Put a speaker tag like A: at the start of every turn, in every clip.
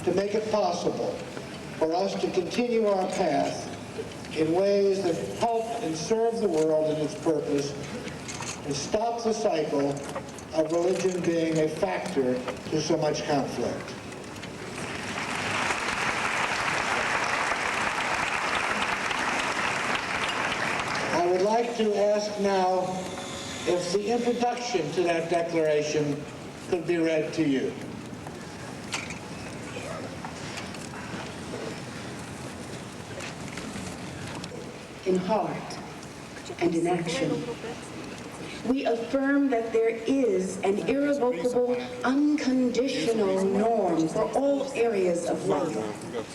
A: to make it possible for us to continue our path in ways that help and serve the world and its purpose, and stop the cycle of religion being a factor to so much conflict. I would like to ask now if the introduction to that declaration could be read to you.
B: In heart and in action, we affirm that there is an irrevocable, unconditional norm for all areas of life,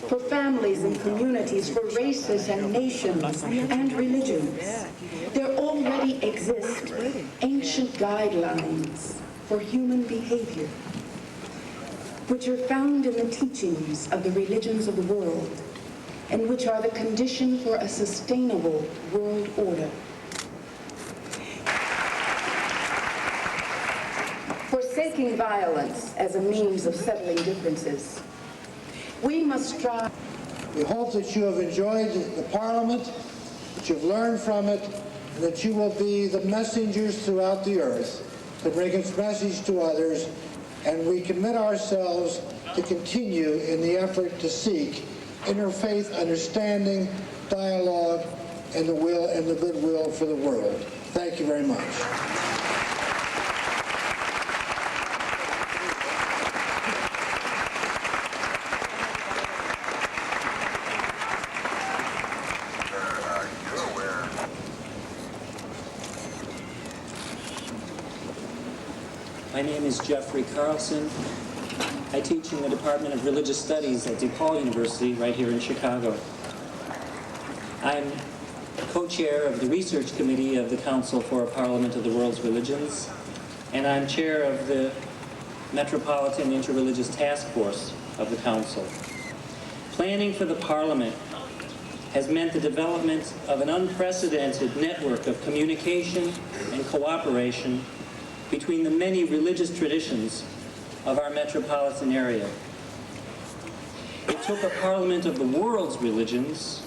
B: for families and communities, for races and nations and religions. There already exist ancient guidelines for human behavior, which are found in the teachings of the religions of the world, and which are the condition for a sustainable world order. Forsaking violence as a means of settling differences, we must strive.
A: We hope that you have enjoyed the Parliament, that you've learned from it, and that you will be the messengers throughout the earth to bring its message to others, and we commit ourselves to continue in the effort to seek interfaith understanding, dialogue, and the will and the goodwill for the world. Thank you very much.
C: My name is Jeffrey Carlson. I teach in the Department of Religious Studies at DePaul University right here in Chicago. I'm co-chair of the Research Committee of the Council for a Parliament of the World's Religions, and I'm chair of the Metropolitan Interreligious Task Force of the Council. Planning for the Parliament has meant the development of an unprecedented network of communication and cooperation between the many religious traditions of our metropolitan area. It took a Parliament of the World's Religions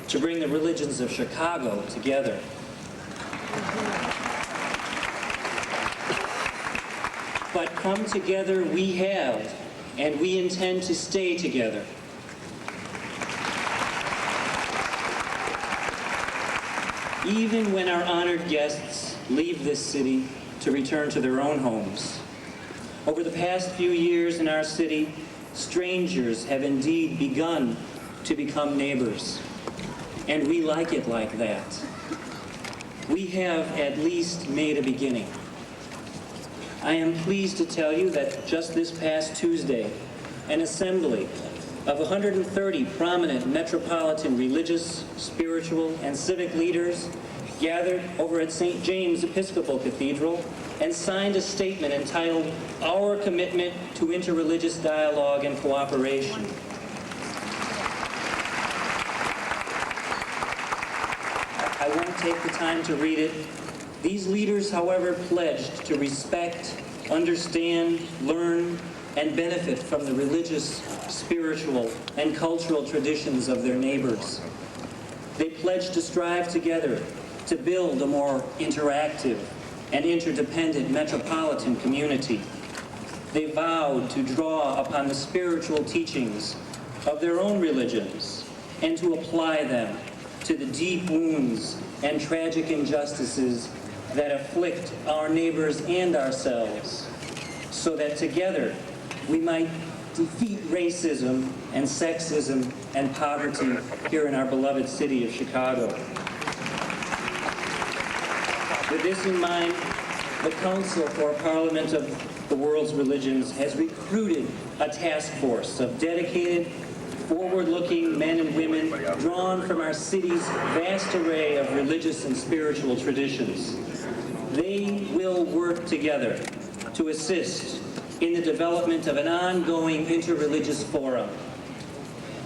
C: to bring the religions of Chicago together. But come together we have, and we intend to stay together. Even when our honored guests leave this city to return to their own homes. Over the past few years in our city, strangers have indeed begun to become neighbors, and we like it like that. We have at least made a beginning. I am pleased to tell you that just this past Tuesday, an assembly of 130 prominent metropolitan religious, spiritual, and civic leaders gathered over at St. James Episcopal Cathedral and signed a statement entitled, "Our Commitment to Interreligious Dialogue and Cooperation." I won't take the time to read it. These leaders, however, pledged to respect, understand, learn, and benefit from the religious, spiritual, and cultural traditions of their neighbors. They pledged to strive together to build a more interactive and interdependent metropolitan community. They vowed to draw upon the spiritual teachings of their own religions and to apply them to the deep wounds and tragic injustices that afflict our neighbors and ourselves, so that together we might defeat racism and sexism and poverty here in our beloved city of Chicago. With this in mind, the Council for a Parliament of the World's Religions has recruited a task force of dedicated, forward-looking men and women drawn from our city's vast array of religious and spiritual traditions. They will work together to assist in the development of an ongoing interreligious forum,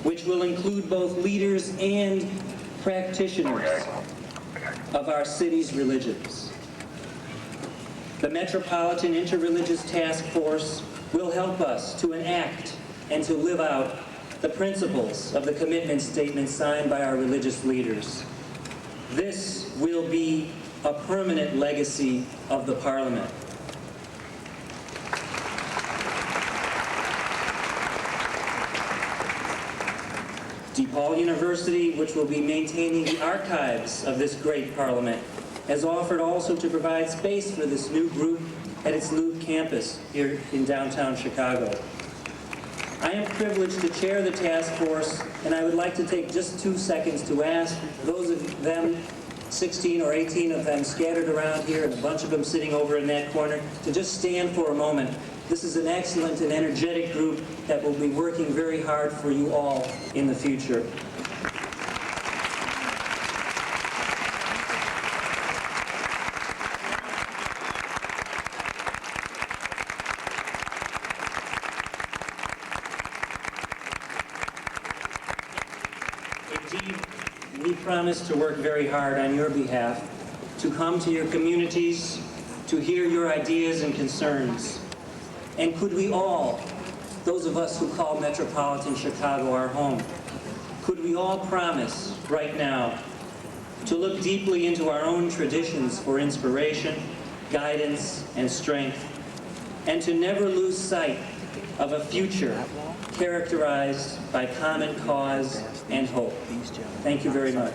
C: which will include both leaders and practitioners of our city's religions. The Metropolitan Interreligious Task Force will help us to enact and to live out the principles of the commitment statement signed by our religious leaders. This will be a permanent legacy of the Parliament. DePaul University, which will be maintaining the archives of this great Parliament, has offered also to provide space for this new group at its Loop campus here in downtown Chicago. I am privileged to chair the task force, and I would like to take just 2 seconds to ask those of them, 16 or 18 of them scattered around here, and a bunch of them sitting over in that corner, to just stand for a moment. This is an excellent and energetic group that will be working very hard for you all in the future. Indeed, we promise to work very hard on your behalf, to come to your communities, to hear your ideas and concerns. And could we all, those of us who call metropolitan Chicago our home, could we all promise right now to look deeply into our own traditions for inspiration, guidance, and strength, and to never lose sight of a future characterized by common cause and hope. Thank you very much.